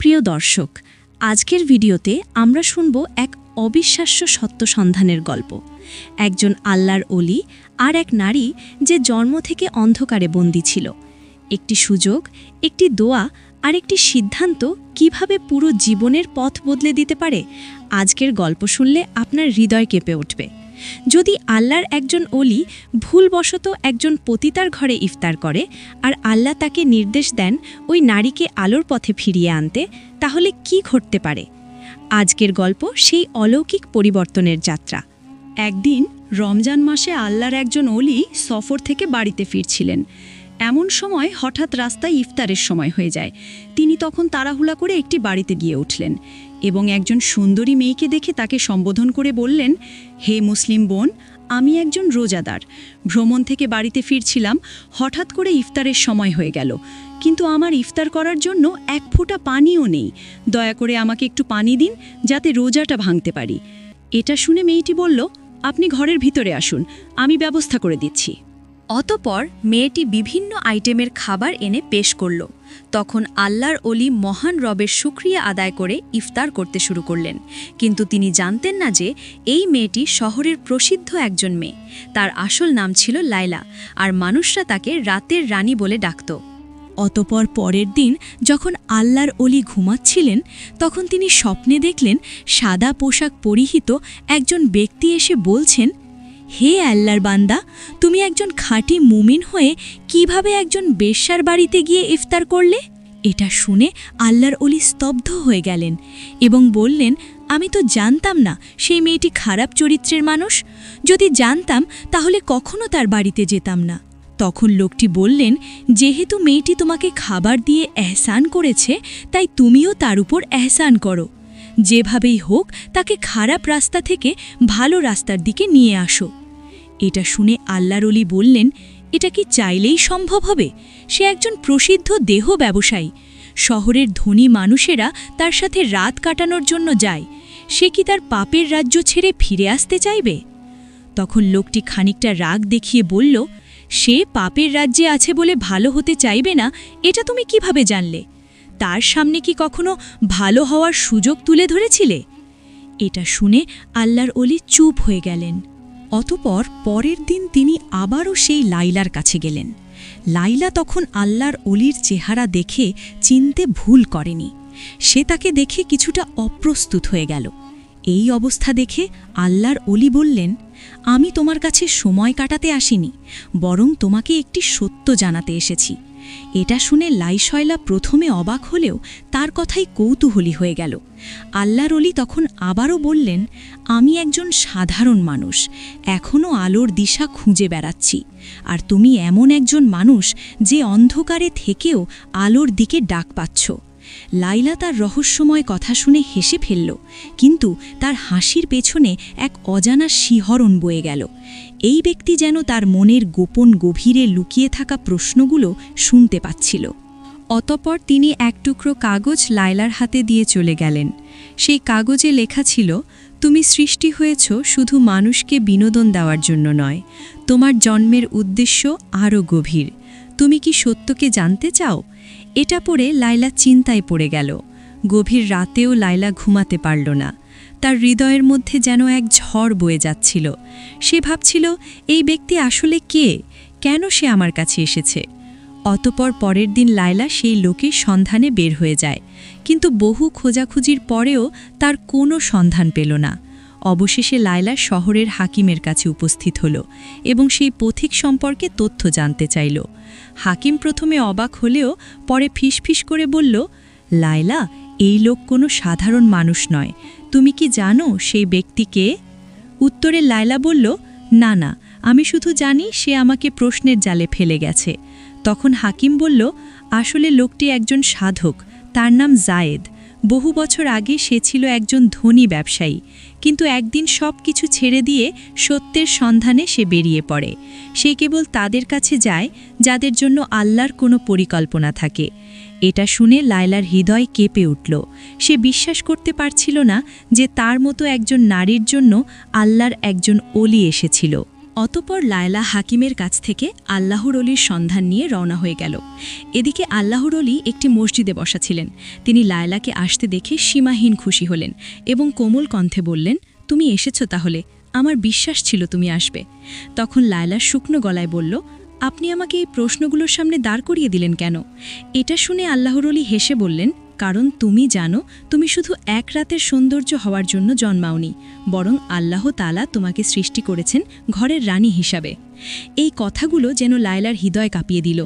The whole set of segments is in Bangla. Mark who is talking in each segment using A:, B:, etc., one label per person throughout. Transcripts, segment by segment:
A: প্রিয় দর্শক, আজকের ভিডিওতে আমরা শুনব এক অবিশ্বাস্য সত্য সন্ধানের গল্প। একজন আল্লাহর ওলি আর এক নারী যে জন্ম থেকে অন্ধকারে বন্দী ছিল। একটি সুযোগ, একটি দোয়া আর একটি সিদ্ধান্ত কিভাবে পুরো জীবনের পথ বদলে দিতে পারে, আজকের গল্প শুনলে আপনার হৃদয় কেঁপে উঠবে। যদি আল্লাহর একজন ওলি ভুলবশত একজন পতিতার ঘরে ইফতার করে আর আল্লাহ তাকে নির্দেশ দেন ওই নারীকে আলোর পথে ফিরিয়ে আনতে, তাহলে কি ঘটতে পারে? আজকের গল্প সেই অলৌকিক পরিবর্তনের যাত্রা।
B: একদিন রমজান মাসে আল্লাহর একজন ওলি সফর থেকে বাড়িতে ফিরছিলেন। এমন সময় হঠাৎ রাস্তায় ইফতারের সময় হয়ে যায়। তিনি তখন তাড়াহুড়া করে একটি বাড়িতে গিয়ে উঠলেন এবং একজন সুন্দরী মেয়েকে দেখে তাকে সম্বোধন করে বললেন, হে মুসলিম বোন, আমি একজন রোজাদার। ভ্রমণ থেকে বাড়িতে ফিরছিলাম, হঠাৎ করে ইফতারের সময় হয়ে গেল, কিন্তু আমার ইফতার করার জন্য এক ফোঁটা পানিও নেই। দয়া করে আমাকে একটু পানি দিন, যাতে রোজাটা ভাঙতে পারি। এটা শুনে মেয়েটি বলল, আপনি ঘরের ভিতরে আসুন, আমি ব্যবস্থা করে দিচ্ছি।
A: অতঃপর মেয়েটি বিভিন্ন আইটেমের খাবার এনে পেশ করল। তখন আল্লাহর ওলি মহান রবের শুকরিয়া আদায় করে ইফতার করতে শুরু করলেন। কিন্তু তিনি জানতেন না যে এই মেয়েটি শহরের প্রসিদ্ধ একজন মেয়ে। তার আসল নাম ছিল লাইলা, আর মানুষরা তাকে রাতের রানী বলে ডাকত। অতঃপর পরের দিন যখন আল্লাহর ওলি ঘুমাচ্ছিলেন, তখন তিনি স্বপ্নে দেখলেন সাদা পোশাক পরিহিত একজন ব্যক্তি এসে বলছেন, হে আল্লাহর বান্দা, তুমি একজন খাঁটি মুমিন হয়ে কিভাবে একজন বেশ্যার বাড়িতে গিয়ে ইফতার করলে? এটা শুনে আল্লাহর ওলি স্তব্ধ হয়ে গেলেন এবং বললেন, আমি তো জানতাম না সেই মেয়েটি খারাপ চরিত্রের মানুষ। যদি জানতাম তাহলে কখনো তার বাড়িতে যেতাম না। তখন লোকটি বললেন, যেহেতু মেয়েটি তোমাকে খাবার দিয়ে এহসান করেছে, তাই তুমিও তার উপর এহসান করো। যেভাবেই হোক তাকে খারাপ রাস্তা থেকে ভালো রাস্তার দিকে নিয়ে আসো। এটা শুনে আল্লাহর ওলি বললেন, এটা কি চাইলেই সম্ভব হবে? সে একজন প্রসিদ্ধ দেহ ব্যবসায়ী। শহরের ধনী মানুষেরা তার সাথে রাত কাটানোর জন্য যায়। সে কি তার পাপের রাজ্য ছেড়ে ফিরে আসতে চাইবে? তখন লোকটি খানিকটা রাগ দেখিয়ে বলল, সে পাপের রাজ্যে আছে বলে ভালো হতে চাইবে না, এটা তুমি কিভাবে জানলে? তার সামনে কি কখনো ভালো হওয়ার সুযোগ তুলে ধরেছিলে? এটা শুনে আল্লাহর ওলি চুপ হয়ে গেলেন। অতঃপর পরের দিন তিনি আবারও সেই লাইলার কাছে গেলেন। লাইলা তখন আল্লাহর ওলির চেহারা দেখে চিনতে ভুল করেনি। সে তাকে দেখে কিছুটা অপ্রস্তুত হয়ে গেল। এই অবস্থা দেখে আল্লাহর ওলি বললেন, আমি তোমার কাছে সময় কাটাতে আসিনি, বরং তোমাকে একটি সত্য জানাতে এসেছি। এটা শুনে লাইশয়লা প্রথমে অবাক হলেও তার কথাই কৌতূহলী হয়ে গেল। আল্লাহর ওলি তখন আবারও বললেন, আমি একজন সাধারণ মানুষ, এখনও আলোর দিশা খুঁজে বেড়াচ্ছি। আর তুমি এমন একজন মানুষ যে অন্ধকারে থেকেও আলোর দিকে ডাক পাচ্ছ। লাইলা তার রহস্যময় কথা শুনে হেসে ফেলল, কিন্তু তার হাসির পেছনে এক অজানা শিহরণ বয়ে গেল। এই ব্যক্তি যেন তার মনের গোপন গভীরে লুকিয়ে থাকা প্রশ্নগুলো শুনতে পাচ্ছিল। অতঃপর তিনি এক টুকরো কাগজ লাইলার হাতে দিয়ে চলে গেলেন। সেই কাগজে লেখা ছিল, তুমি সৃষ্টি হয়েছ শুধু মানুষকে বিনোদন দেওয়ার জন্য নয়, তোমার জন্মের উদ্দেশ্য আরও গভীর। তুমি কি সত্যকে জানতে চাও? এটা পড়ে লাইলা চিন্তায় পড়ে গেল। গভীর রাতেও লাইলা ঘুমাতে পারল না। তার হৃদয়ের মধ্যে যেন এক ঝড় বয়ে যাচ্ছিল। সে ভাবছিল, এই ব্যক্তি আসলে কে? কেন সে আমার কাছে এসেছে? অতঃপর পরের দিন লাইলা সেই লোকের সন্ধানে বের হয়ে যায়, কিন্তু বহু খোঁজাখুঁজির পরেও তার কোনো সন্ধান পেল না। অবশেষে লাইলা শহরের হাকিমের কাছে উপস্থিত হল এবং সেই পথিক সম্পর্কে তথ্য জানতে চাইল। হাকিম প্রথমে অবাক হলেও পরে ফিসফিস করে বলল, লাইলা, এই লোক কোনো সাধারণ মানুষ নয়। তুমি কি জানো সেই ব্যক্তি কে? উত্তরে লাইলা বলল, না না, আমি শুধু জানি সে আমাকে প্রশ্নের জালে ফেলে গেছে। তখন হাকিম বলল, আসলে লোকটি একজন সাধক, তার নাম জায়েদ। বহু বছর আগে সে ছিল একজন ধনী ব্যবসায়ী, কিন্তু একদিন সব কিছু ছেড়ে দিয়ে সত্যের সন্ধানে সে বেরিয়ে পড়ে। সে কেবল তাদের কাছে যায় যাদের জন্য আল্লাহর কোনো পরিকল্পনা থাকে। এটা শুনে লাইলার হৃদয় কেঁপে উঠল। সে বিশ্বাস করতে পারছিল না যে তার মতো একজন নারীর জন্য আল্লাহর একজন ওলি এসেছিল। অতঃপর লায়লা হাকিমের কাছ থেকে আল্লাহর অলির সন্ধান নিয়ে রওনা হয়ে গেল। এদিকে আল্লাহর অলি একটি মসজিদে বসা ছিলেন। তিনি লায়লাকে আসতে দেখে সীমাহীন খুশি হলেন এবং কোমল কণ্ঠে বললেন, তুমি এসেছ তাহলে, আমার বিশ্বাস ছিল তুমি আসবে। তখন লায়লা শুকনো গলায় বলল, আপনি আমাকে এই প্রশ্নগুলোর সামনে দাঁড় করিয়ে দিলেন কেন? এটা শুনে আল্লাহর অলি হেসে বললেন, কারণ তুমি জানো তুমি শুধু এক রাতের সৌন্দর্য হওয়ার জন্য জন্মাওনি, বরং আল্লাহ তাআলা তোমাকে সৃষ্টি করেছেন ঘরের রানী হিসাবে। এই কথাগুলো যেন লায়লার হৃদয় কাঁপিয়ে দিল।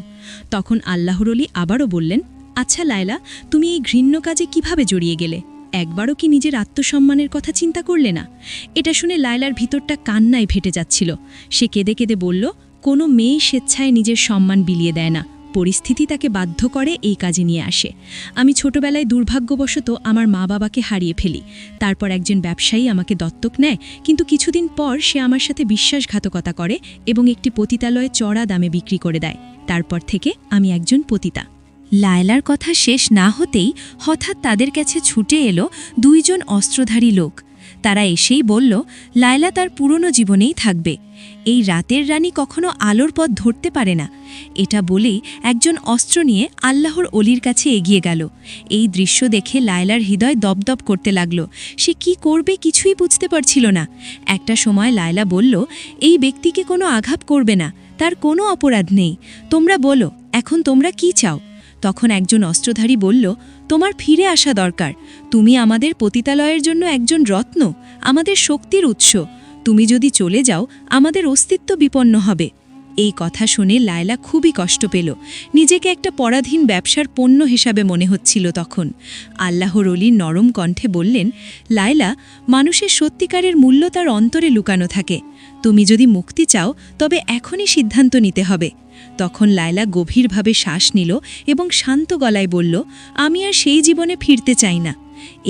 A: তখন আল্লাহর অলি আবারও বললেন, আচ্ছা লায়লা, তুমি এই ঘৃণ্য কাজে কিভাবে জড়িয়ে গেলে? একবারও কি নিজের আত্মসম্মানের কথা চিন্তা করলে না? এটা শুনে লায়লার ভিতরটা কান্নায় ফেটে যাচ্ছিল। সে কেঁদে কেঁদে বলল, কোনো মেয়ে স্বেচ্ছায় নিজের সম্মান বিলিয়ে দেয় না, পরিস্থিতি তাকে বাধ্য করে এই কাজে নিয়ে আসে। আমি ছোটবেলায় দুর্ভাগ্যবশত আমার মা বাবাকে হারিয়ে ফেলি। তারপর একজন ব্যবসায়ী আমাকে দত্তক নেয়, কিন্তু কিছুদিন পর সে আমার সাথে বিশ্বাসঘাতকতা করে এবং একটি পতিতালয়ে চড়া দামে বিক্রি করে দেয়। তারপর থেকে আমি একজন পতিতা। লায়লার কথা শেষ না হতেই হঠাৎ তাদের কাছে ছুটে এলো দুইজন অস্ত্রধারী লোক। তারা এসেই বলল, লায়লা তার পুরনো জীবনেই থাকবে। এই রাতের রানী কখনো আলোর পথ ধরতে পারে না। এটা বলেই একজন অস্ত্র নিয়ে আল্লাহর অলির কাছে এগিয়ে গেল। এই দৃশ্য দেখে লায়লার হৃদয় দপদপ করতে লাগল। সে কি করবে কিছুই বুঝতে পারছিল না। একটা সময় লায়লা বলল, এই ব্যক্তিকে কোনো আঘাত করবে না, তার কোনো অপরাধ নেই। তোমরা বলো, এখন তোমরা কি চাও? তখন একজন অস্ত্রধারী বলল, তোমার ফিরে আসা দরকার। তুমি আমাদের পতিতালয়ের জন্য একজন রত্ন, আমাদের শক্তির উৎস। তুমি যদি চলে যাও, আমাদের অস্তিত্ব বিপন্ন হবে। এই কথা শুনে লায়লা খুবই কষ্ট পেল। নিজেকে একটা পরাধীন ব্যবসার পণ্য হিসাবে মনে হচ্ছিল তখন। আল্লাহর অলি নরম কণ্ঠে বললেন, লায়লা, মানুষের সত্যিকারের মূল্য তার অন্তরে লুকানো থাকে। তুমি যদি মুক্তি চাও, তবে এখনই সিদ্ধান্ত নিতে হবে। তখন লায়লা গভীরভাবে শ্বাস নিল এবং শান্ত গলায় বলল, আমি আর সেই জীবনে ফিরতে চাই না।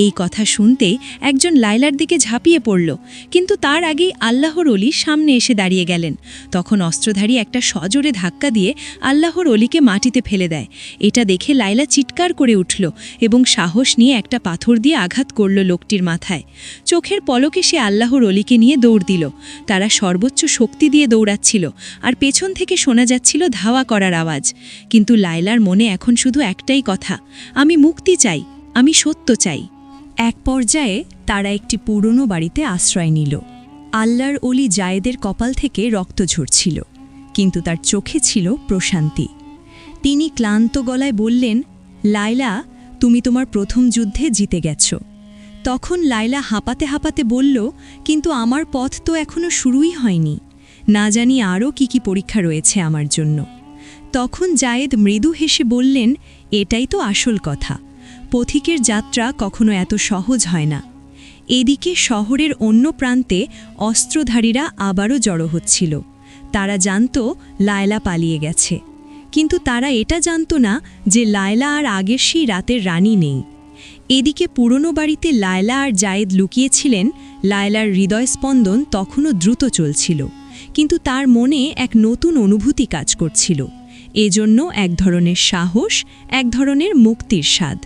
A: এই কথা শুনতেই একজন লায়লার দিকে ঝাঁপিয়ে পড়ল, কিন্তু তার আগেই আল্লাহর অলি সামনে এসে দাঁড়িয়ে গেলেন। তখন অস্ত্রধারী একটা সজোরে ধাক্কা দিয়ে আল্লাহর অলিকে মাটিতে ফেলে দেয়। এটা দেখে লায়লা চিৎকার করে উঠল এবং সাহস নিয়ে একটা পাথর দিয়ে আঘাত করল লোকটির মাথায়। চোখের পলকে সে আল্লাহর অলিকে নিয়ে দৌড় দিল। তারা সর্বোচ্চ শক্তি দিয়ে দৌড়াচ্ছিল, আর পেছন থেকে শোনা যাচ্ছিল ধাওয়া করার আওয়াজ। কিন্তু লায়লার মনে এখন শুধু একটাই কথা, আমি মুক্তি চাই, আমি সত্য চাই।
B: এক পর্যায়ে তারা একটি পুরনো বাড়িতে আশ্রয় নিল। আল্লাহর অলি জায়েদের কপাল থেকে রক্ত ঝরছিল, কিন্তু তার চোখে ছিল প্রশান্তি। তিনি ক্লান্ত গলায় বললেন, লায়লা, তুমি তোমার প্রথম যুদ্ধে জিতে গেছ। তখন লায়লা হাঁপাতে হাঁপাতে বলল, কিন্তু আমার পথ তো এখনো শুরুই হয়নি, না জানি আরও কি পরীক্ষা রয়েছে আমার জন্য। তখন জায়েদ মৃদু হেসে বললেন, এটাই তো আসল কথা, পথিকের যাত্রা কখনো এত সহজ হয় না। এদিকে শহরের অন্য প্রান্তে অস্ত্রধারীরা আবারও জড়ো হচ্ছিল। তারা জানত লায়লা পালিয়ে গেছে, কিন্তু তারা এটা জানত না যে লায়লা আর আগের সেই রাতের রানী নেই। এদিকে পুরনো বাড়িতে লায়লা আর জায়েদ লুকিয়েছিলেন। লায়লার হৃদয়স্পন্দন তখনও দ্রুত চলছিল, কিন্তু তার মনে এক নতুন অনুভূতি কাজ করছিল। এজন্য এক ধরনের সাহস, এক ধরনের মুক্তির স্বাদ।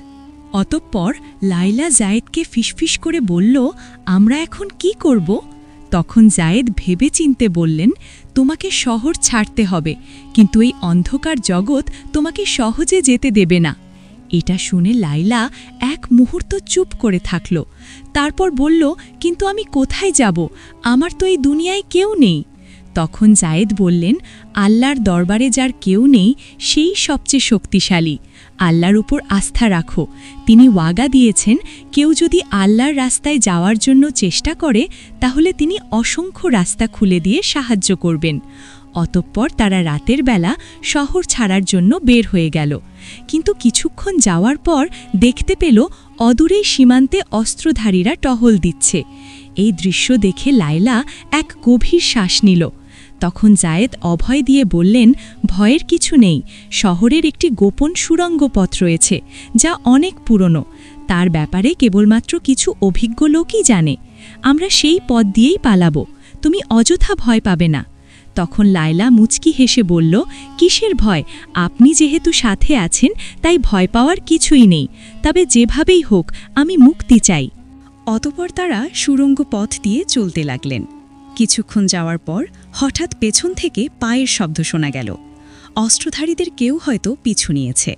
B: অতঃপর লায়লা জায়েদকে ফিসফিস করে বলল, আমরা এখন কি করব? তখন জায়েদ ভেবেচিন্তে বললেন, তোমাকে শহর ছাড়তে হবে, কিন্তু এই অন্ধকার জগৎ তোমাকে সহজে যেতে দেবে না। এটা শুনে লায়লা এক মুহূর্ত চুপ করে থাকল। তারপর বলল, কিন্তু আমি কোথায় যাব? আমার তো এই দুনিয়ায় কেউ নেই। তখন জায়েদ বললেন, আল্লাহর দরবারে যার কেউ নেই, সেই সবচেয়ে শক্তিশালী। আল্লাহর উপর আস্থা রাখো। তিনি ওয়াদা দিয়েছেন, কেউ যদি আল্লাহর রাস্তায় যাওয়ার জন্য চেষ্টা করে, তাহলে তিনি অসংখ্য রাস্তা খুলে দিয়ে সাহায্য করবেন। অতঃপর তারা রাতের বেলা শহর ছাড়ার জন্য বের হয়ে গেল। কিন্তু কিছুক্ষণ যাওয়ার পর দেখতে পেল অদূরেই সীমান্তে অস্ত্রধারীরা টহল দিচ্ছে। এই দৃশ্য দেখে লায়লা এক গভীর শ্বাস নিল। তখন জায়েদ অভয় দিয়ে বললেন, ভয়ের কিছু নেই, শহরের একটি গোপন সুড়ঙ্গ পথ রয়েছে, যা অনেক পুরনো। তার ব্যাপারে কেবলমাত্র কিছু অভিজ্ঞ লোকই জানে। আমরা সেই পথ দিয়েই পালাবো, তুমি অযথা ভয় পাবে না। তখন লায়লা মুচকি হেসে বলল, কিসের ভয়? আপনি যেহেতু সাথে আছেন, তাই ভয় পাওয়ার কিছুই নেই। তবে যেভাবেই হোক, আমি মুক্তি চাই। অতঃপর তারা সুড়ঙ্গ পথ দিয়ে চলতে লাগলেন। কিছুক্ষণ যাওয়ার পর হঠাৎ পেছন থেকে পায়ের শব্দ শোনা গেল। অস্ত্রধারীদের কেউ হয়তো পিছু নিয়েছে।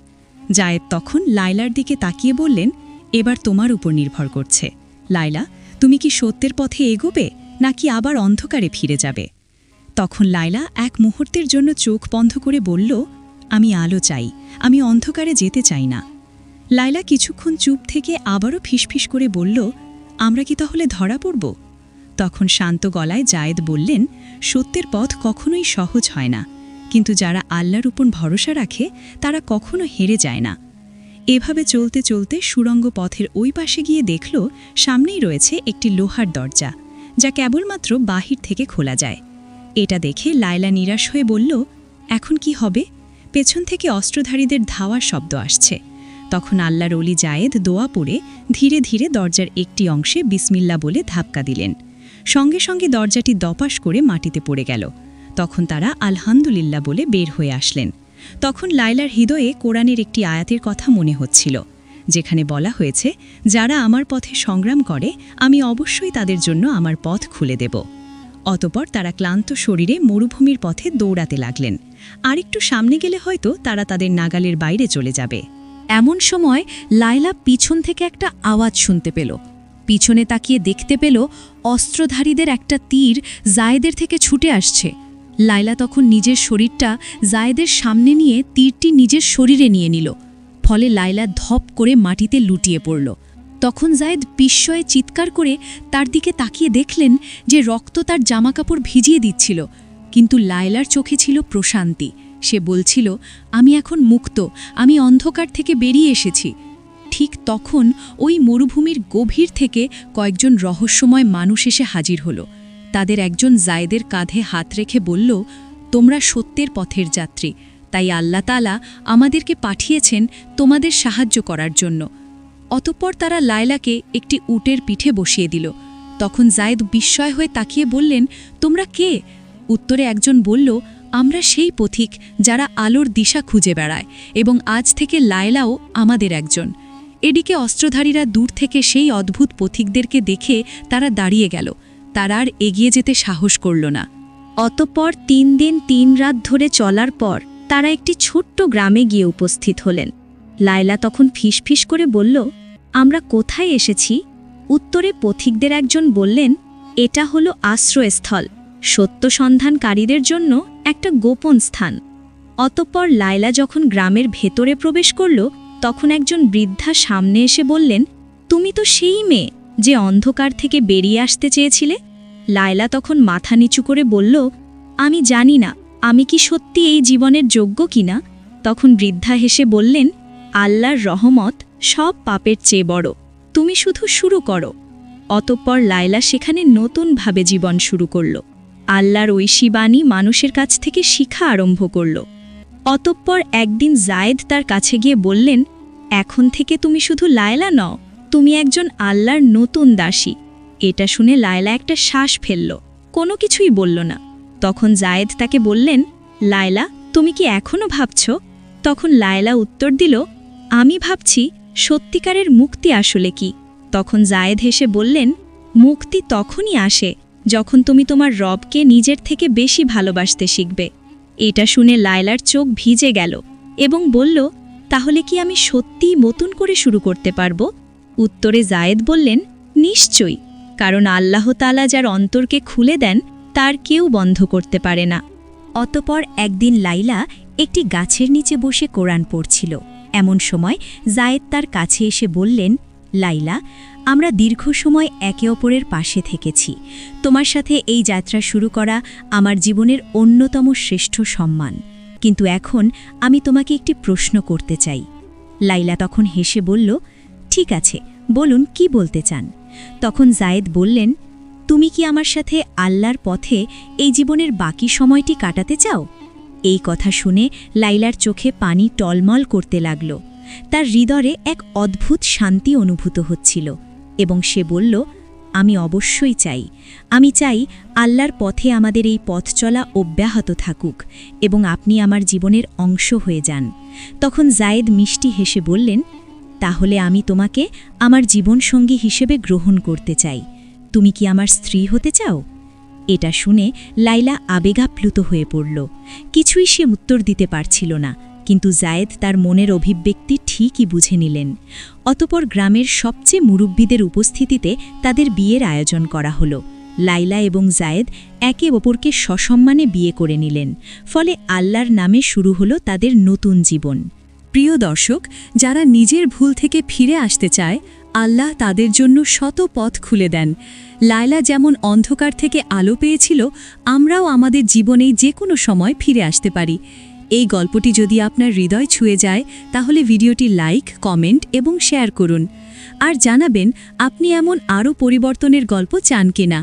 B: জায়েদ তখন লায়লার দিকে তাকিয়ে বললেন, এবার তোমার উপর নির্ভর করছে। লায়লা, তুমি কি সত্যের পথে এগোবে নাকি আবার অন্ধকারে ফিরে যাবে? তখন লায়লা এক মুহূর্তের জন্য চোখ বন্ধ করে বলল, আমি আলো চাই, আমি অন্ধকারে যেতে চাই না। লায়লা কিছুক্ষণ চুপ থেকে আবারও ফিসফিস করে বলল, আমরা কি তাহলে ধরা পড়ব? তখন শান্ত গলায় জায়েদ বললেন, সত্যের পথ কখনোই সহজ হয় না, কিন্তু যারা আল্লাহর উপর ভরসা রাখে তারা কখনো হেরে যায় না। এভাবে চলতে চলতে সুড়ঙ্গ পথের ওই পাশে গিয়ে দেখল সামনেই রয়েছে একটি লোহার দরজা, যা কেবলমাত্র বাহির থেকে খোলা যায়। এটা দেখে লায়লা নিরাশ হয়ে বলল, এখন কি হবে? পেছন থেকে অস্ত্রধারীদের ধাওয়ার শব্দ আসছে। তখন আল্লাহর ওলি জায়েদ দোয়া পড়ে ধীরে ধীরে দরজার একটি অংশে বিসমিল্লা বলে ধাক্কা দিলেন। সঙ্গে সঙ্গে দরজাটি দপাস করে মাটিতে পড়ে গেল। তখন তারা আলহামদুলিল্লাহ বলে বের হয়ে আসলেন। তখন লায়লার হৃদয়ে কোরআনের একটি আয়াতের কথা মনে হচ্ছিল, যেখানে বলা হয়েছে, যারা আমার পথে সংগ্রাম করে আমি অবশ্যই তাদের জন্য আমার পথ খুলে দেব। অতপর তারা ক্লান্ত শরীরে মরুভূমির পথে দৌড়াতে লাগলেন। আরেকটু সামনে গেলে হয়তো তারা তাদের নাগালের বাইরে চলে যাবে।
A: এমন সময় লায়লা পিছন থেকে একটা আওয়াজ শুনতে পেল। পিছনে তাকিয়ে দেখতে পেল অস্ত্রধারীদের একটা তীর জায়েদের থেকে ছুটে আসছে। লায়লা তখন নিজের শরীরটা জায়েদের সামনে নিয়ে তীরটি নিজের শরীরে নিয়ে নিল। ফলে লায়লা ধপ করে মাটিতে লুটিয়ে পড়ল। তখন জায়েদ বিস্ময়ে চিৎকার করে তার দিকে তাকিয়ে দেখলেন যে রক্ত তার জামাকাপড় ভিজিয়ে দিচ্ছিল, কিন্তু লায়লার চোখে ছিল প্রশান্তি। সে বলছিল, আমি এখন মুক্ত, আমি অন্ধকার থেকে বেরিয়ে এসেছি। ঠিক তখন ওই মরুভূমির গভীর থেকে কয়েকজন রহস্যময় মানুষ এসে হাজির হলো। তাদের একজন জায়েদের কাঁধে হাত রেখে বলল, তোমরা সত্যের পথের যাত্রী, তাই আল্লাহ তাআলা আমাদেরকে পাঠিয়েছেন তোমাদের সাহায্য করার জন্য। অতঃপর তারা লায়লাকে একটি উটের পিঠে বসিয়ে দিল। তখন জায়েদ বিস্ময় হয়ে তাকিয়ে বললেন, তোমরা কে? উত্তরে একজন বলল, আমরা সেই পথিক যারা আলোর দিশা খুঁজে বেড়ায়, এবং আজ থেকে লায়লাও আমাদের একজন। এদিকে অস্ত্রধারীরা দূর থেকে সেই অদ্ভুত পথিকদেরকে দেখে তারা দাঁড়িয়ে গেল। তারা আর এগিয়ে যেতে সাহস করল না। অতঃপর 3 দিন 3 রাত ধরে চলার পর তারা একটি ছোট্ট গ্রামে গিয়ে উপস্থিত হলেন। লায়লা তখন ফিসফিস করে বলল, আমরা কোথায় এসেছি? উত্তরে পথিকদের একজন বললেন, এটা হলো আশ্রয়স্থল, সত্য সন্ধানকারীদের জন্য একটা গোপন স্থান। অতঃপর লায়লা যখন গ্রামের ভেতরে প্রবেশ করল, তখন একজন বৃদ্ধা সামনে এসে বললেন, তুমি তো সেই মেয়ে যে অন্ধকার থেকে বেরিয়ে আসতে চেয়েছিলে। লায়লা তখন মাথা নিচু করে বলল, আমি জানি না আমি কি সত্যি এই জীবনের যোগ্য কিনা। তখন বৃদ্ধা হেসে বললেন, আল্লাহর রহমত সব পাপের চেয়ে বড়, তুমি শুধু শুরু করো। অতঃপর লায়লা সেখানে নতুনভাবে জীবন শুরু করল। আল্লাহর ঐশী বাণী মানুষের কাছ থেকে শিখা আরম্ভ করল। অতঃপর একদিন জায়েদ তার কাছে গিয়ে বললেন, এখন থেকে তুমি শুধু লায়লা নও, তুমি একজন আল্লাহর নতুন দাসী। এটা শুনে লায়লা একটা শ্বাস ফেলল, কোনো কিছুই বলল না। তখন জায়েদ তাকে বললেন, লায়লা, তুমি কি এখনো ভাবছ? তখন লায়লা উত্তর দিল, আমি ভাবছি সত্যিকারের মুক্তি আসলে কি। তখন জায়েদ হেসে বললেন, মুক্তি তখনই আসে যখন তুমি তোমার রবকে নিজের থেকে বেশি ভালোবাসতে শিখবে। এটা শুনে লায়লার চোখ ভিজে গেল এবং বলল, তাহলে কি আমি সত্যিই নতুন করে শুরু করতে পারব? উত্তরে জায়েদ বললেন, নিশ্চয়ই, কারণ আল্লাহ তাআলা যার অন্তরকে খুলে দেন তার কেউ বন্ধ করতে পারে না। অতঃপর একদিন লায়লা একটি গাছের নিচে বসে কোরআন পড়ছিল। এমন সময় জায়েদ তার কাছে এসে বললেন, লায়লা, আমরা দীর্ঘ সময় একে অপরের পাশে থেকেছি। তোমার সাথে এই যাত্রা শুরু করা আমার জীবনের অন্যতম শ্রেষ্ঠ সম্মান, কিন্তু এখন আমি তোমাকে একটি প্রশ্ন করতে চাই। লায়লা তখন হেসে বলল, ঠিক আছে, বলুন কি বলতে চান। তখন জায়েদ বললেন, তুমি কি আমার সাথে আল্লাহর পথে এই জীবনের বাকি সময়টি কাটাতে চাও? এই কথা শুনে লায়লার চোখে পানি টলমল করতে লাগল। তার হৃদয়ে এক অদ্ভুত শান্তি অনুভূত হচ্ছিল এবং সে বলল, আমি অবশ্যই চাই। আমি চাই আল্লাহর পথে আমাদের এই পথ চলা অব্যাহত থাকুক এবং আপনি আমার জীবনের অংশ হয়ে যান। তখন জায়েদ মিষ্টি হেসে বললেন, তাহলে আমি তোমাকে আমার জীবনসঙ্গী হিসেবে গ্রহণ করতে চাই। তুমি কি আমার স্ত্রী হতে চাও?
C: এটা শুনে লাইলা আবেগাপ্লুত হয়ে পড়ল। কিছুই সে উত্তর দিতে পারছিল না, কিন্তু জায়েদ তার মনের অভিব্যক্তি ঠিকই বুঝে নিলেন। অতপর গ্রামের সবচেয়ে মুরব্বীদের উপস্থিতিতে তাদের বিয়ের আয়োজন করা হলো। লাইলা এবং জায়েদ একে অপরকে সসম্মানে বিয়ে করে নিলেন। ফলে আল্লাহর নামে শুরু হলো তাদের নতুন জীবন।
A: প্রিয় দর্শক, যারা নিজের ভুল থেকে ফিরে আসতে চায়, আল্লাহ তাদের জন্য শত পথ খুলে দেন। লায়লা যেমন অন্ধকার থেকে আলো পেয়েছিল, আমরাও আমাদের জীবনে যে কোনো সময় ফিরে আসতে পারি। এই গল্পটি যদি আপনার হৃদয় ছুঁয়ে যায়, তাহলে ভিডিওটি লাইক, কমেন্ট এবং শেয়ার করুন। আর জানাবেন আপনি এমন আরও পরিবর্তনের গল্প চান কিনা।